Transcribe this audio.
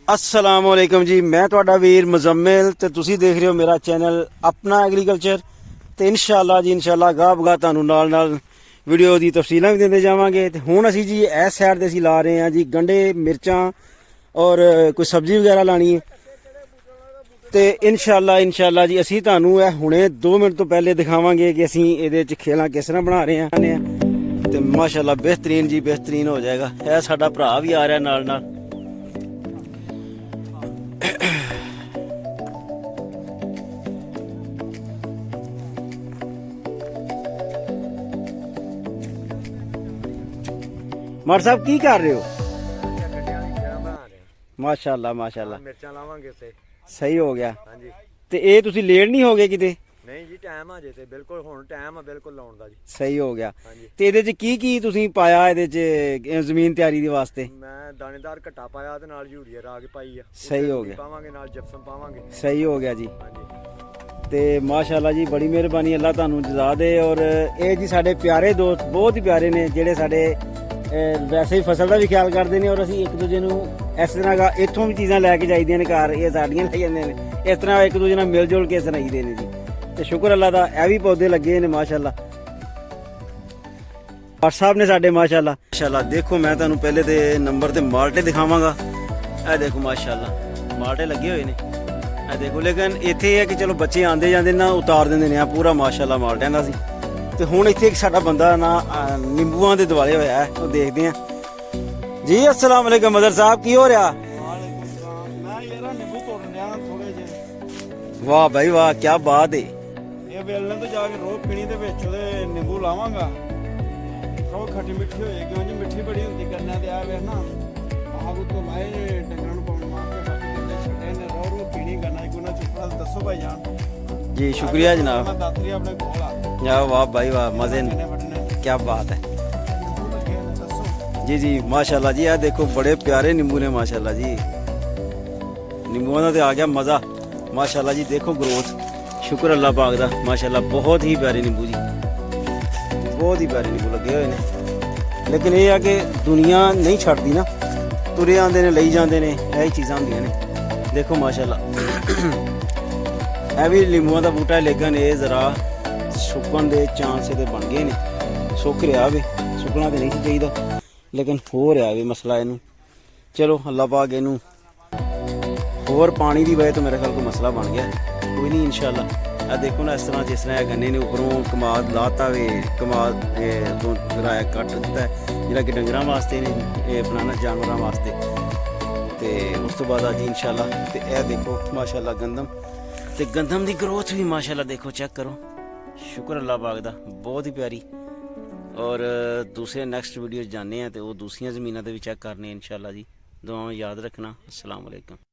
अस्सलाम वालेकुम जी, मैं ਤੁਹਾਡਾ ਵੀਰ ਮੁਜ਼ੰਮਿਲ ਤੇ ਤੁਸੀਂ ਦੇਖ ਰਹੇ ਹੋ ਮੇਰਾ ਚੈਨਲ ਆਪਣਾ ਐਗਰੀਕਲਚਰ ਤੇ ਇਨਸ਼ਾਅੱਲਾ ਜੀ ਇਨਸ਼ਾਅੱਲਾ ਗਾਹ ਬਗਾ ਤੁਹਾਨੂੰ ਨਾਲ ਵੀਡੀਓ ਦੀ ਤਫਸੀਲਾਂ ਵੀ ਦਿੰਦੇ ਜਾਵਾਂਗੇ। ਤੇ ਹੁਣ ਅਸੀਂ ਜੀ ਇਸ ਸਾਈਡ ਤੇ ਅਸੀਂ ਲਾ ਰਹੇ ਹਾਂ ਜੀ ਗੰਡੇ ਮਿਰਚਾਂ ਔਰ ਕੋਈ ਸਬਜ਼ੀ ਵਗੈਰਾ ਲਾਣੀ ਹੈ ਤੇ ਇਨਸ਼ਾਅੱਲਾ ਜੀ ਅਸੀਂ ਤੁਹਾਨੂੰ ਇਹ ਹੁਣੇ 2 ਮਿੰਟ ਤੋਂ ਪਹਿਲੇ ਦਿਖਾਵਾਂਗੇ ਕਿ ਅਸੀਂ ਇਹਦੇ ਚ ਖੇਲਾਂ ਕਿਸ ਤਰ੍ਹਾਂ ਬਣਾ ਰਹੇ ਹਾਂ ਤੇ ਮਾਸ਼ਾਅੱਲਾ ਬਿਹਤਰੀਨ ਜੀ ਬਿਹਤਰੀਨ ਹੋ ਜਾਏਗਾ। ਇਹ ਸਾਡਾ ਭਰਾ ਵੀ ਆ ਰਿਹਾ ਨਾਲ ਮਾਰ ਸਾਹਿਬ ਕੀ ਕਰ ਰਹੇ ਹੋ? ਮਾਸ਼ਾਅੱਲਾ ਮਾਸ਼ਾਅੱਲਾ ਮਿਰਚਾਂ ਲਾਵਾਂਗੇ ਤੇ ਸਹੀ ਹੋ ਗਿਆ। ਹਾਂਜੀ ਤੇ ਇਹ ਤੁਸੀਂ ਲੇਟ ਨਹੀਂ ਹੋ ਗਏ ਕਿਤੇ? ਨਹੀਂ ਜੀ ਟਾਈਮ ਆ ਜੇ ਤੇ ਬਿਲਕੁਲ ਹੁਣ ਟਾਈਮ ਆ ਬਿਲਕੁਲ ਲਾਉਣ ਦਾ ਜੀ। ਸਹੀ ਹੋ ਗਿਆ। ਹਾਂਜੀ ਤੇ ਇਹਦੇ ਚ ਕੀ ਤੁਸੀਂ ਪਾਇਆ ਇਹਦੇ ਚ ਜ਼ਮੀਨ ਤਿਆਰੀ ਦੇ ਵਾਸਤੇ? ਮੈਂ ਦਾਣੇਦਾਰ ਘੱਟਾ ਪਾਇਆ ਤੇ ਨਾਲ ਯੂਰੀਆ ਰਾਗ ਪਾਈ ਆ। ਸਹੀ ਹੋ ਗਿਆ। ਪਾਵਾਂਗੇ ਨਾਲ ਜਿਪਸਮ ਪਾਵਾਂਗੇ। ਸਹੀ ਹੋ ਗਿਆ ਜੀ। ਹਾਂਜੀ ਤੇ ਮਾਸ਼ਾਅੱਲਾ ਜੀ ਬੜੀ ਮਿਹਰਬਾਨੀ, ਅੱਲਾ ਤੁਹਾਨੂੰ ਜਜ਼ਾ ਦੇ। ਔਰ ਇਹ ਜੀ ਸਾਡੇ ਪਿਆਰੇ ਦੋਸਤ ਬਹੁਤ ਹੀ ਪਿਆਰੇ ਨੇ ਜਿਹੜੇ ਸਾਡੇ ਵੈਸੇ ਹੀ ਫਸਲ ਦਾ ਵੀ ਖਿਆਲ ਕਰਦੇ ਨੇ ਔਰ ਅਸੀਂ ਇੱਕ ਦੂਜੇ ਨੂੰ ਇਸ ਤਰ੍ਹਾਂ ਇੱਥੋਂ ਵੀ ਚੀਜ਼ਾਂ ਲੈ ਕੇ ਜਾਈਦੀਆਂ ਨੇ ਘਰ, ਇਹ ਸਾਡੀਆਂ ਲੈ ਜਾਂਦੇ ਨੇ। ਇਸ ਤਰ੍ਹਾਂ ਇੱਕ ਦੂਜੇ ਨਾਲ ਮਿਲ ਜੁਲ ਕੇ ਸੁਣਾਈਦੇ ਨੇ ਜੀ। ਤੇ ਸ਼ੁਕਰ ਅੱਲਾ ਦਾ ਇਹ ਵੀ ਪੌਦੇ ਲੱਗੇ ਨੇ ਮਾਸ਼ਾਅੱਲਾ। ਔਰ ਸਾਹਿਬ ਨੇ ਸਾਡੇ ਮਾਸ਼ਾਅੱਲਾ ਦੇਖੋ ਮੈਂ ਤੁਹਾਨੂੰ ਪਹਿਲੇ ਤੇ ਨੰਬਰ ਤੇ ਮਾਲਟੇ ਦਿਖਾਵਾਂਗਾ। ਇਹ ਦੇਖੋ ਮਾਸ਼ਾਅੱਲਾ ਮਾਲਟੇ ਲੱਗੇ ਹੋਏ ਨੇ। ਇਹ ਦੇਖੋ ਲੇਕਿਨ ਇੱਥੇ ਇਹ ਹੈ ਕਿ ਚਲੋ ਬੱਚੇ ਆਂਦੇ ਜਾਂਦੇ ਨਾ ਉਤਾਰ ਦਿੰਦੇ ਨੇ ਆ ਪੂਰਾ ਮਾਸ਼ਾਅੱਲਾ ਮਾਲਟਿਆਂ ਦਾ ਸੀ। ਤੇ ਹੁਣ ਇੱਥੇ ਇੱਕ ਸਾਡਾ ਬੰਦਾ ਨਾ ਨਿੰਬੂਆਂ ਦੇ ਦਿਵਾਲੇ ਹੋਇਆ ਹੈ, ਉਹ ਦੇਖਦੇ ਆ ਜੀ। अस्सलाम वालेकुम मदर साहब, की हो रहा? ਮੈਂ ਯਾਰ ਨਿੰਬੂ ਤੋੜਨ ਲਿਆ ਥੋੜੇ ਜਿਹੇ। वाह भाई वाह, क्या बात है। ਇਹ ਵੇਲਣ ਤੋਂ ਜਾ ਕੇ ਰੋਹ ਪੀਣੀ ਦੇ ਵਿੱਚ ਉਹਦੇ ਨਿੰਬੂ ਲਾਵਾਂਗਾ। ਰੋਹ ਖੱਟੀ ਮਿੱਠੀ ਹੋ ਜਾਏਗੀ, ਉਂਝ ਮਿੱਠੀ ਬੜੀ ਹੁੰਦੀ ਗੰਨਿਆਂ ਤੇ ਆ ਵੇਖ ਨਾ ਆਹ ਤੋਂ ਲਾਏ ਡੰਗਰਾਂ ਨੂੰ ਪਾਉਣ ਵਾਸਤੇ ਬਾਕੀ ਕਿੰਨੇ ਛੱਡੇ ਨੇ ਰੋਹ ਪੀਣੀ ਗੰਨਾ ਹੀ ਕੋਨਾ ਚੁੱਪੜਾ ਦੱਸੋ ਭਾਈ ਜਾਨ जी शुक्रिया जनाब। ਮੈਂ ਦਾਤਰੀ ਆਪਣੇ ਕੋਲ ਆ या वाह भाई वाह, मजे ਕਿੰਨੇ ਵੱਢਣੇ क्या बात है ਨਿੰਬੂ ਲੱਗੇ ਨੇ ਦੱਸੋ। जी जी माशाल्लाह जी। यह देखो बड़े प्यारे नींबू ने माशाल्लाह जी। नींबुओं का तो आ गया मज़ा माशाल्लाह जी। देखो ग्रोथ, शुक्र अल्लाह पाक दा माशाल्लाह। बहुत ही प्यारे नींबू जी, बहुत ही प्यारे नींबू लगे हुए ने। लेकिन यह है कि दुनिया नहीं छड़ती ना, तुरे आते ने लई जाते ने, यही चीज़ां होंदियां ने। देखो माशाल्लाह ਇਹ ਵੀ ਨਿੰਬੂਆਂ ਦਾ ਬੂਟਾ, ਲੇਕਿਨ ਇਹ ਜ਼ਰਾ ਸੁੱਕਣ ਦੇ ਚਾਂਸ ਇਹਦੇ ਬਣ ਗਏ ਨੇ। ਸੁੱਕ ਰਿਹਾ ਵੇ, ਸੁੱਕਣਾ ਤੇ ਨਹੀਂ ਸੀ ਚਾਹੀਦਾ ਲੇਕਿਨ ਹੋ ਰਿਹਾ ਵੇ ਮਸਲਾ ਇਹਨੂੰ। ਚਲੋ ਅੱਲਾ ਪਾਕ ਇਹਨੂੰ ਹੋਰ ਪਾਣੀ ਦੀ ਵਜ੍ਹਾ ਤੋਂ ਮੇਰੇ ਖਿਆਲ ਕੋਈ ਮਸਲਾ ਬਣ ਗਿਆ, ਕੋਈ ਨਹੀਂ ਇਨਸ਼ਾਅੱਲਾ। ਆ ਦੇਖੋ ਨਾ ਇਸ ਤਰ੍ਹਾਂ ਇਹ ਗੰਨੇ ਨੇ ਉੱਪਰੋਂ ਕਮਾਦ ਲਾਤਾ ਵੇ, ਕਮਾਦ ਤੋਂ ਰਾਇਆ ਕੱਟ ਦਿੱਤਾ ਜਿਹੜਾ ਕਿ ਡੰਗਰਾਂ ਵਾਸਤੇ ਨੇ, ਇਹ ਬਣਾਉਣਾ ਜਾਨਵਰਾਂ ਵਾਸਤੇ। ਤੇ ਉਸ ਤੋਂ ਬਾਅਦ ਅੱਜ ਇਨਸ਼ਾਅੱਲਾ ਤੇ ਇਹ ਦੇਖੋ ਮਾਸ਼ਾਅੱਲਾ ਗੰਦਮ ਤੇ ਗੰਦਮ ਦੀ ਗਰੋਥ ਵੀ ਮਾਸ਼ਾਅੱਲਾ ਦੇਖੋ, ਚੈੱਕ ਕਰੋ। ਸ਼ੁਕਰ ਅੱਲਾਹ ਪਾਕ ਦਾ, ਬਹੁਤ ਹੀ ਪਿਆਰੀ। ਔਰ ਦੂਸਰੇ ਨੈਕਸਟ ਵੀਡੀਓ 'ਚ ਜਾਂਦੇ ਆ ਤੇ ਉਹ ਦੂਸਰੀਆਂ ਜ਼ਮੀਨਾਂ ਤੇ ਵੀ ਚੈੱਕ ਕਰਨੇ ਇਨਸ਼ਾਅੱਲਾ ਜੀ। ਦੁਆਵਾਂ ਯਾਦ ਰੱਖਣਾ। अस्सलाम वालेकुम।